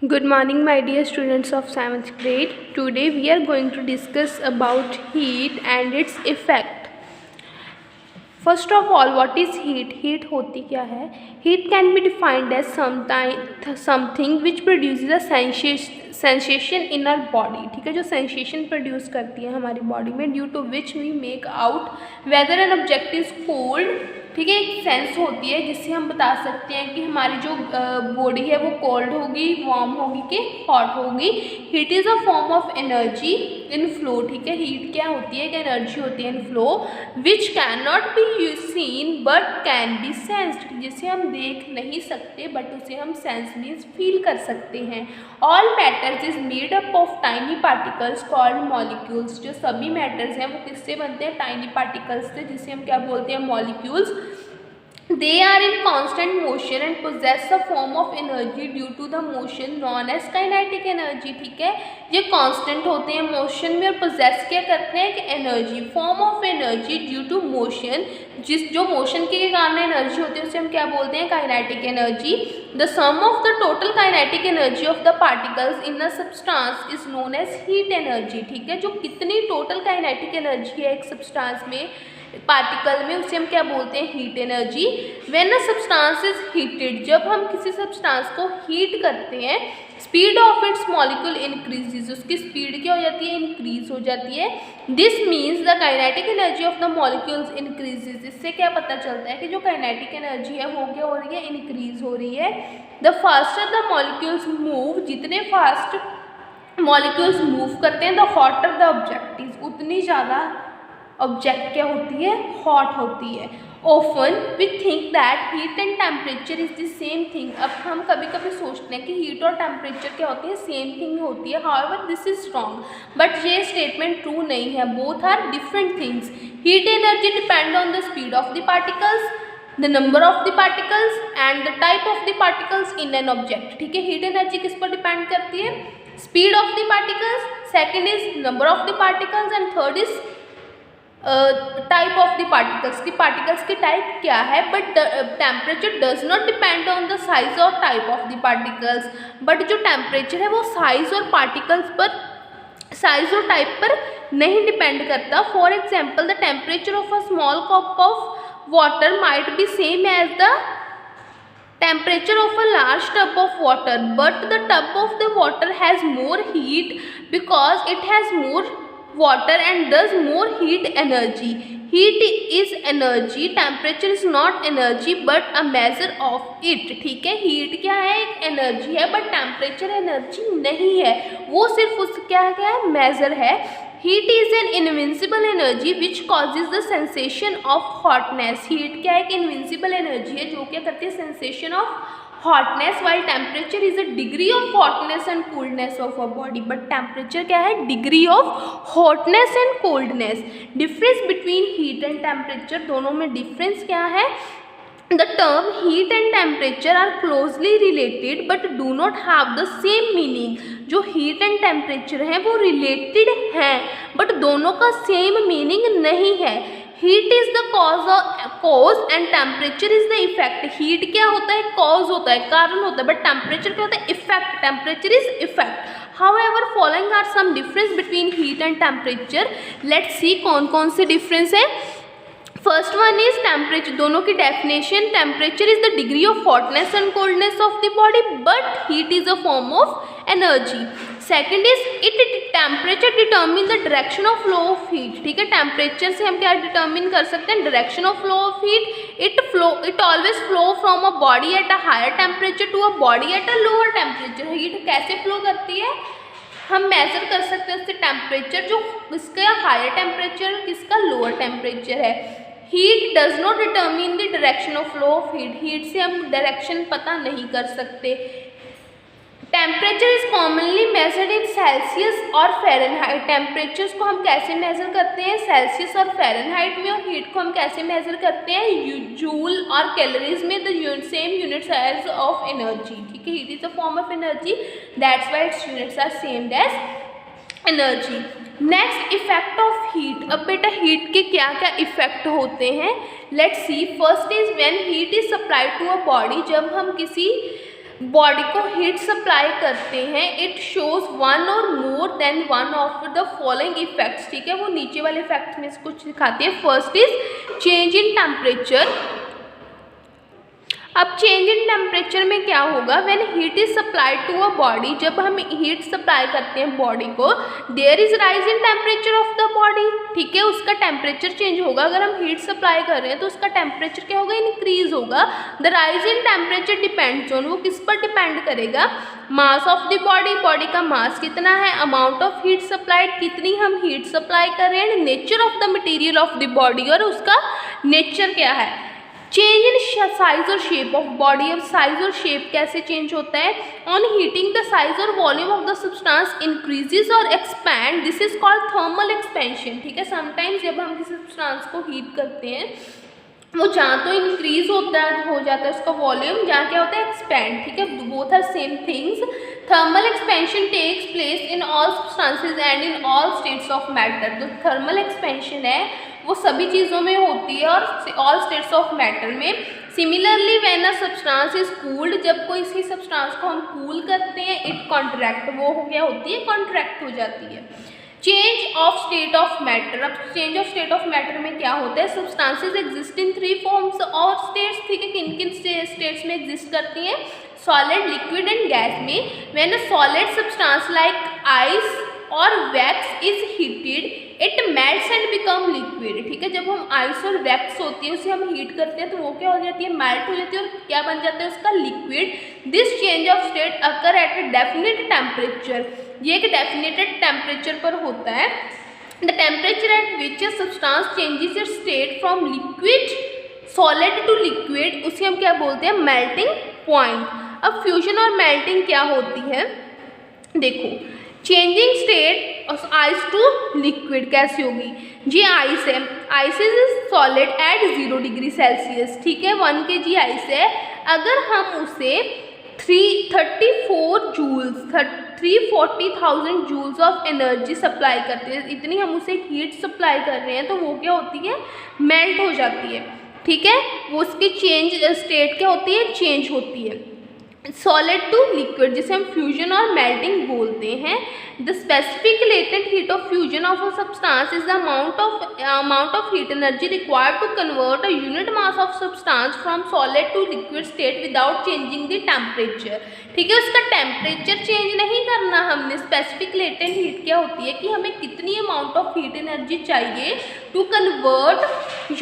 Good morning, my dear students of 7th grade. Today we are going to discuss about heat and its effect. First of all, what is heat? Heat होती क्या है? Heat can be defined as something which produces a sensation in our body. ठीक है, जो sensation produce करती है हमारी body में, due to which we make out whether an object is cold. ठीक है, एक सेंस होती है जिससे हम बता सकते हैं कि हमारी जो बॉडी है वो कोल्ड होगी, वार्म होगी कि हॉट होगी. Heat is a form of energy in flow. ठीक है, हीट क्या होती है? एक एनर्जी होती है in flow which can not be seen but can be sensed. जिसे हम देख नहीं सकते बट उसे हम सेंस मीन्स फील कर सकते हैं. All matters is made up of tiny particles called molecules. जो सभी मैटर्स हैं वो किससे बनते हैं? टाइनी पार्टिकल्स से, जिसे हम क्या बोलते हैं? Molecules. They are in constant motion and possess a form of energy due to the motion known as kinetic energy. ठीक है, ये constant होते हैं मोशन में और possess क्या करते हैं? कि energy, form of energy due to motion. जो मोशन के कारण एनर्जी होती है उसे हम क्या बोलते हैं? Kinetic energy. The sum of the total kinetic energy of the particles in a substance is known as heat energy. ठीक है, जो कितनी टोटल काइनेटिक एनर्जी है एक सब्सटेंस में, पार्टिकल में, उसे हम क्या बोलते हैं? Heat energy. When a substance is heated, जब हम किसी सब्सटेंस को हीट करते हैं, speed of its molecule increases. उसकी स्पीड क्या हो जाती है? इंक्रीज हो जाती है. This means the kinetic energy of the molecules increases. इससे क्या पता चलता है कि जो काइनेटिक एनर्जी है वो क्या हो रही है? इंक्रीज हो रही है. The faster the molecules move, जितने फास्ट मॉलिक्यूल्स मूव करते हैं, the hotter the object is, उतनी ज़्यादा ऑब्जेक्ट क्या होती है? हॉट होती है. Often we think that heat and temperature is the same thing. अब हम कभी कभी सोचते हैं कि हीट और टेम्परेचर क्या होती है? सेम थिंग होती है. However this is wrong, but ये स्टेटमेंट ट्रू नहीं है. Both are different things. Heat energy depend on the speed of the particles, the number of the particles and the type of the particles in an object. ठीक है, heat energy किस पर depend करती है? Speed of the particles, second is number of the particles and third is type of the particles. की particles की type क्या है. But temperature does not depend on the size और type of the particles. But जो temperature है वो size और particles पर, साइज और टाइप पर नहीं डिपेंड करता. For example, the temperature of a small cup of water might be same as the temperature of a large tub of water, but the tub of the water has more heat because it has more water and thus more heat energy. Heat is energy, temperature is not energy but a measure of it. ठीक है, heat क्या है? एक energy है, but temperature energy नहीं है, वो सिर्फ उस क्या है? मेजर है. Heat is an invincible energy which causes the sensation of hotness. Heat क्या है? एक इनविंसिबल एनर्जी है जो क्या करती है? Sensation of hotness. While temperature is a degree of hotness and coldness of a body. But temperature क्या है? Degree of hotness and coldness. Difference between heat and temperature, दोनों में डिफरेंस क्या है? The term heat and temperature are closely related but do not have the same meaning. जो heat and temperature हैं वो related हैं but दोनों का same meaning नहीं है. Heat is the cause and temperature is the effect. Heat क्या होता है? cause होता है, कारण होता है, but temperature क्या होता है? effect. Temperature is effect. However, following are some difference between heat and temperature. Let's see कौन कौन से difference है. First one is temperature. दोनों की definition, temperature is the degree of hotness and coldness of the body but heat is a form of energy. Second is it temperature determine the direction of flow of heat. ठीक है, temperature से हम क्या determine कर सकते हैं? Direction of flow of heat. It always flow from a body at a higher temperature to a body at a lower temperature. Heat कैसे flow करती है? हम मेजर कर सकते हैं उससे टेम्परेचर, जो इसका हायर टेम्परेचर, किसका? लोअर टेम्परेचर है. Heat does not determine the direction of flow of heat. Heat से हम डायरेक्शन पता नहीं कर सकते. Temperature is commonly measured in Celsius और फ़ारेनहाइट. टेम्परेचर्स को हम कैसे मेजर करते हैं? सेल्सियस और फ़ारेनहाइट में. और हीट को हम कैसे मेजर करते हैं? जूल और कैलोरीज में. The same units as of energy. ठीक है, heat is a form of energy, that's why its units are same as energy. Next, effect of heat. अब बेटा हीट के क्या क्या इफेक्ट होते हैं? Let's see. First is when heat is supplied to a body. जब हम किसी बॉडी को हीट सप्लाई करते हैं, इट शोज वन और more than one of the following effects, ठीक है, वो नीचे वाले इफेक्ट्स में से कुछ दिखाती है। First is change in temperature. अब चेंज इन टेम्परेचर में क्या होगा, when heat is supplied to a body, जब हम हीट सप्लाई करते हैं बॉडी को, there is rise in temperature of the body, ठीक है, उसका टेम्परेचर चेंज होगा। अगर हम हीट सप्लाई कर रहे हैं तो उसका टेम्परेचर क्या होगा, इंक्रीज होगा। The rise in temperature depends on, वो किस पर डिपेंड करेगा, mass of the body, body का मास कितना है, अमाउंट ऑफ हीट सप्लाइड, कितनी हम हीट सप्लाई कर रहे हैं, nature of the material of the body, और उसका नेचर क्या है। चेंज इन साइज और शेप ऑफ बॉडी, अब साइज और शेप कैसे चेंज होता है, ऑन हीटिंग द साइज और volume of the substance increases और expand, this is called thermal expansion, ठीक है। समटाइम्स जब हम किसी सब्सटेंस को हीट करते हैं वो जहाँ तो इंक्रीज होता है, हो जाता है उसका वॉल्यूम, जहाँ क्या होता है एक्सपैंड, ठीक है, both are same things. Thermal expansion takes place in all substances and in all states of matter, जो थर्मल एक्सपेंशन है वो सभी चीज़ों में होती है और ऑल स्टेट्स ऑफ मैटर में। Similarly when a substance is cooled, जब कोई सी सब्सटेंस को हम कूल करते हैं, इट कॉन्ट्रैक्ट, वो हो गया होती है कॉन्ट्रैक्ट हो जाती है। Change of state of matter, अब change of state of matter में क्या होता है, सब्सटेंसेस एग्जिस्ट इन 3 फॉर्म्स और स्टेट्स, ठीक है, किन किन स्टेट्स में एग्जिस्ट करती हैं, सॉलिड, लिक्विड एंड गैस में। When a solid substance like ice और wax is heated it melts and become liquid, ठीक है, जब हम आइस और वैक्स होती है उसे हम हीट करते हैं तो वो क्या हो जाती है, मेल्ट हो जाती है और क्या बन जाता है उसका liquid. This change of state occur at a definite temperature, ये एक डेफिनेटेड टेम्परेचर पर होता है। The temperature at which a substance changes its state from liquid solid to liquid, उसे हम क्या बोलते हैं, मेल्टिंग पॉइंट। अब फ्यूजन और मेल्टिंग क्या होती है, देखो, changing state ice to liquid कैसी होगी, जी आइस है, ice is solid at 0 degree Celsius, ठीक है, 1 kg आइस है, अगर हम उसे 334 joules 340,000 joules of energy supply करते हैं, इतनी हम उसे हीट सप्लाई कर रहे हैं तो वो क्या होती है, मेल्ट हो जाती है, ठीक है, वो उसकी चेंज स्टेट क्या होती है, चेंज होती है। सॉलिड टू लिक्विड, जिसे हम फ्यूजन और मेल्टिंग बोलते हैं। The specific latent heat of fusion of a substance is the amount of heat energy required to convert a unit mass of substance from solid to liquid state without changing the temperature, ठीक है, उसका temperature change नहीं करना हमने। Specific latent heat क्या होती है कि हमें कितनी अमाउंट ऑफ हीट एनर्जी चाहिए to convert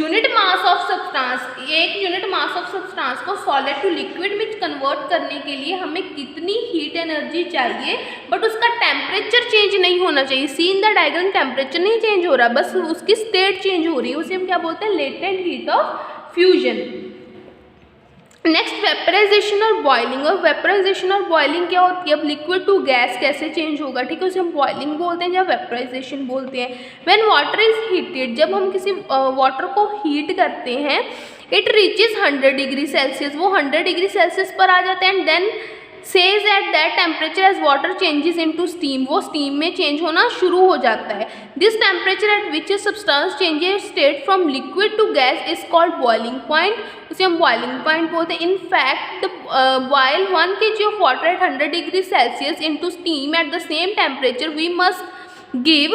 unit mass of substance, एक यूनिट मास ऑफ सब्सटेंस को सॉलिड टू लिक्विड में कन्वर्ट करने के लिए हमें कितनी हीट एनर्जी चाहिए, बट उसका टेम्परेचर चेंज नहीं होना चाहिए। See in the diagram, temperature नहीं चेंज हो रहा, बस उसकी स्टेट चेंज हो रही है, उसे हम क्या बोलते हैं, latent heat of fusion. Next vaporization और बॉइलिंग, और वेपराइजेशन और बॉइलिंग क्या होती है, अब लिक्विड टू गैस कैसे चेंज होगा, ठीक है, उसे हम बॉइलिंग बोलते हैं या वेपराइजेशन बोलते हैं। व्हेन वाटर इज हीटेड, जब हम किसी वाटर को हीट करते हैं, इट रीचेज 100 डिग्री सेल्सियस, वो 100 डिग्री सेल्सियस पर आ जाते हैं, and then says at that temperature as water changes into steam, वो स्टीम में चेंज होना शुरू हो जाता है। This temperature at which substance changes state from liquid to gas is called boiling point, उसे हम बॉइलिंग पॉइंट बोलते हैं। In fact while 1 kg of water at 100 degree Celsius into steam at the same temperature, we must give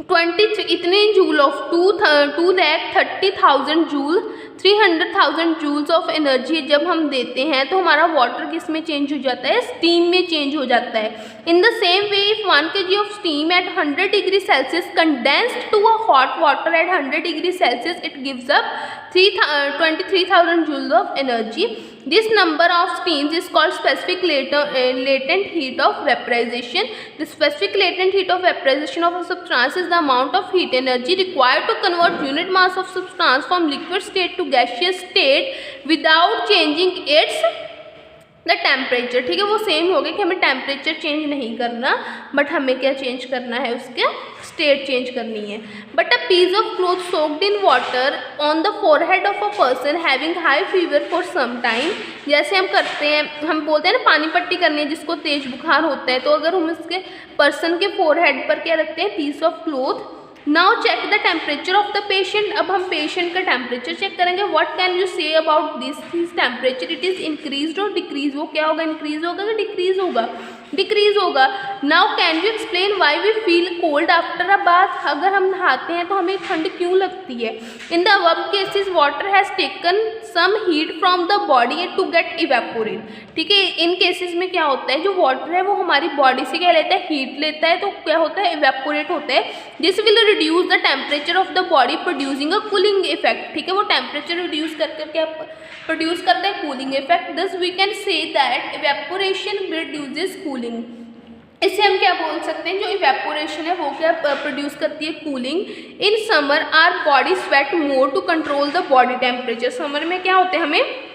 23 इतने joule of 2,30,000 joule 300,000 joules of energy जब हम देते हैं तो हमारा वाटर किस में चेंज हो जाता है, स्टीम में चेंज हो जाता है। In the same way if 1 kg of steam at 100 degree Celsius condensed to a hot water at 100 degree Celsius, it gives up 23,000 joules of energy. This number of steams is called specific latent heat of vaporization. The specific latent heat of vaporization of a substance is the amount of heat energy required to convert unit mass of substance from liquid state to gaseous state without changing its the temperature, ठीक है, वो same हो गया कि हमें temperature change नहीं करना, but हमें क्या चेंज करना है, उसके स्टेट चेंज करनी है। But a piece of cloth soaked in water on the forehead of a person having high fever for some time, जैसे हम करते हैं, हम बोलते हैं ना पानी पट्टी करनी है जिसको तेज बुखार होता है, तो अगर हम उसके पर्सन के फोरहेड पर क्या रखते हैं, piece of cloth now check the temperature of the patient. अब हम पेशेंट का टेम्परेचर चेक करेंगे। What can you say about this temperature, it is increase और डिक्रीज। वो क्या होगा, इंक्रीज होगा कि डिक्रीज होगा, डिक्रीज होगा। Now can you explain why we feel cold after a bath. अगर हम नहाते हैं तो हमें ठंड क्यों लगती है। In the above cases water has taken some heat from the body to get evaporate. ठीक है, इन केसेस में क्या होता है, जो वाटर है वो हमारी बॉडी से क्या लेता है, हीट लेता है, तो क्या होता है, इवेपोरेट होता है। This will reduce the temperature of the body producing a cooling effect. ठीक है, वो टेम्परेचर रिड्यूस कर क्या प्रोड्यूस करता है, cooling effect. Thus we can say that evaporation reduces cooling. इससे हम क्या बोल सकते हैं, जो इवेपोरेशन है वो क्या प्रोड्यूस करती है, cooling. In summer our body sweat more to control the body temperature. Summer में क्या होता है, हमें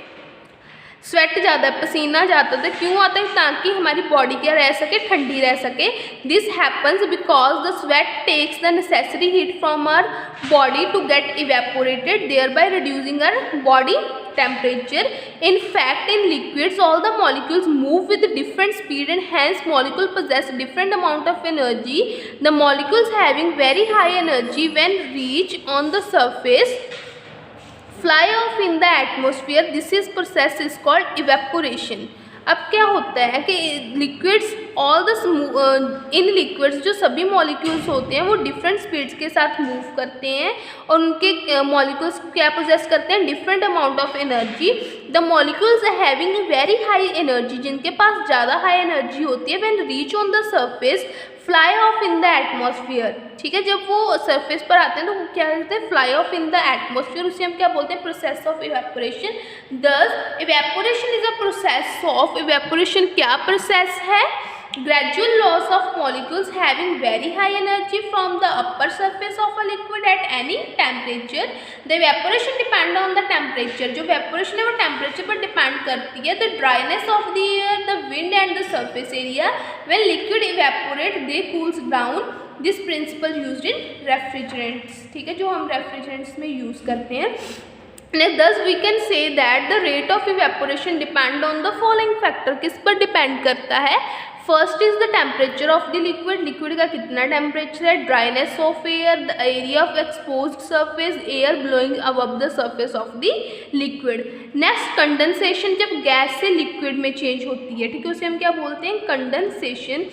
स्वेट ज़्यादा, पसीना ज़्यादा था, क्यों आता है, ताकि हमारी बॉडी क्या रह सके, ठंडी रह सके। This happens because the sweat takes the necessary heat from our body to get evaporated, thereby reducing our body temperature. In fact, in liquids all the molecules move with different speed and hence molecule possess different amount of energy. The molecules having very high energy when reach on the surface fly off in the atmosphere. This is process is called evaporation. अब क्या होता है कि liquids all the in liquids जो सभी molecules होते हैं वो डिफरेंट स्पीड्स के साथ मूव करते हैं और उनके मॉलिक्यूल्स क्या पोजेस करते हैं, different amount of energy. The molecules having very high energy, जिनके पास ज़्यादा हाई एनर्जी होती है, when reach on the surface fly of in the atmosphere. ठीक है, जब वो सरफेस पर आते हैं तो क्या कहते हैं, fly of in the atmosphere. उसे हम क्या बोलते हैं, प्रोसेस ऑफ इवेपोरेशन। दस evaporation is a process of, evaporation क्या प्रोसेस है, gradual loss of molecules having very high energy from the upper surface of a liquid at any temperature. The evaporation depend on the temperature. जो evaporation है वो temperature पर depend करती है। The dryness of the air, the wind and the surface area. When liquid evaporate, they cools down. This principle used in refrigerants. ठीक है, जो हम refrigerants में use करते हैं। Thus we can say that the rate of evaporation depend on the following factor. किस पर depend करता है, first is the temperature of the liquid, liquid का कितना टेम्परेचर है, dryness of air, the area of exposed surface, air blowing above the surface of the liquid. Next condensation, जब gas से liquid में चेंज होती है, ठीक है, उसे हम क्या बोलते हैं, कंडेंसेशन।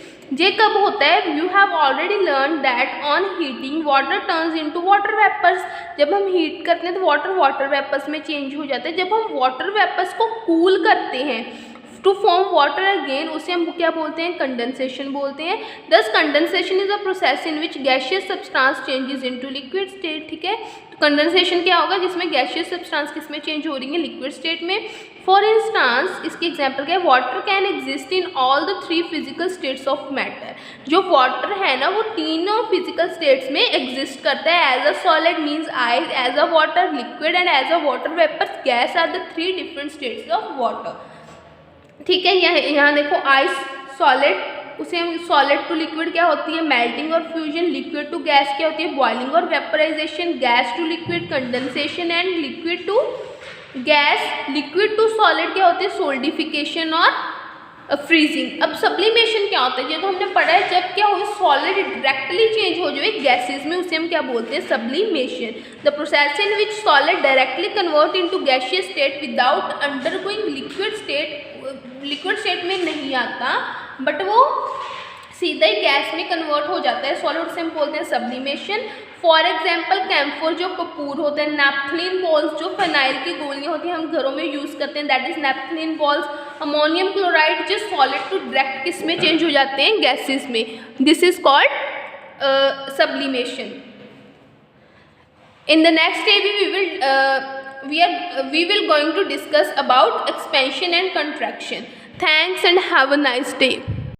ये कब होता है, you have already learn that on heating water turns into water vapours. जब हम हीट करते हैं तो वाटर वाटर वेपर्स में चेंज हो जाता है। जब हम वाटर वेपर्स को कूल करते हैं टू फॉर्म वाटर अगेन, उसे हम क्या बोलते हैं, कंडेंसेशन बोलते हैं। दस condensation is a process in which gaseous substance changes into liquid state. ठीक है, तो कंडेंसेशन क्या होगा, जिसमें गैशियस सब्सटेंस किस में चेंज हो रही है, लिक्विड स्टेट में। फॉर इंस्टांस, इसकी एग्जाम्पल क्या है, water can exist in all the three physical states of matter. जो वाटर है ना वो तीनों फिजिकल स्टेट्स में एग्जिस्ट करता है। As a solid means ice, as a water liquid and as a water vapour gas are the three different states of water. ठीक है, यहाँ देखो आइस सॉलिड, उसे हम सॉलिड टू लिक्विड क्या होती है, मेल्टिंग और फ्यूजन। लिक्विड टू गैस क्या होती है, बॉइलिंग और vaporization. Gas to liquid condensation and liquid to gas. Liquid to solid क्या होती है, सोल्डिफिकेशन और फ्रीजिंग। अब सब्लिमेशन क्या होता है, ये तो हमने पढ़ा है, जब क्या हो सॉलिड डायरेक्टली चेंज हो जाए गैसेज में, उसे हम क्या बोलते हैं, sublimation. The process in which solid directly convert into gaseous state without undergoing liquid state. Liquid state में नहीं आता बट वो सीधा ही गैस में कन्वर्ट हो जाता है, सॉलिड, से हम बोलते हैं सब्लिमेशन। फॉर एग्जाम्पल कैम्फोर जो कपूर होते हैं, नैप्थलीन बॉल्स जो फिनाइल की गोलियां होती हैं हम घरों में यूज़ करते हैं, that is naphthalene balls. Ammonium chloride जो सॉलिड टू डायरेक्ट किस में चेंज हो जाते हैं, गैसेस में, this is called sublimation. In the next day we will going to discuss about expansion and contraction. Thanks and have a nice day.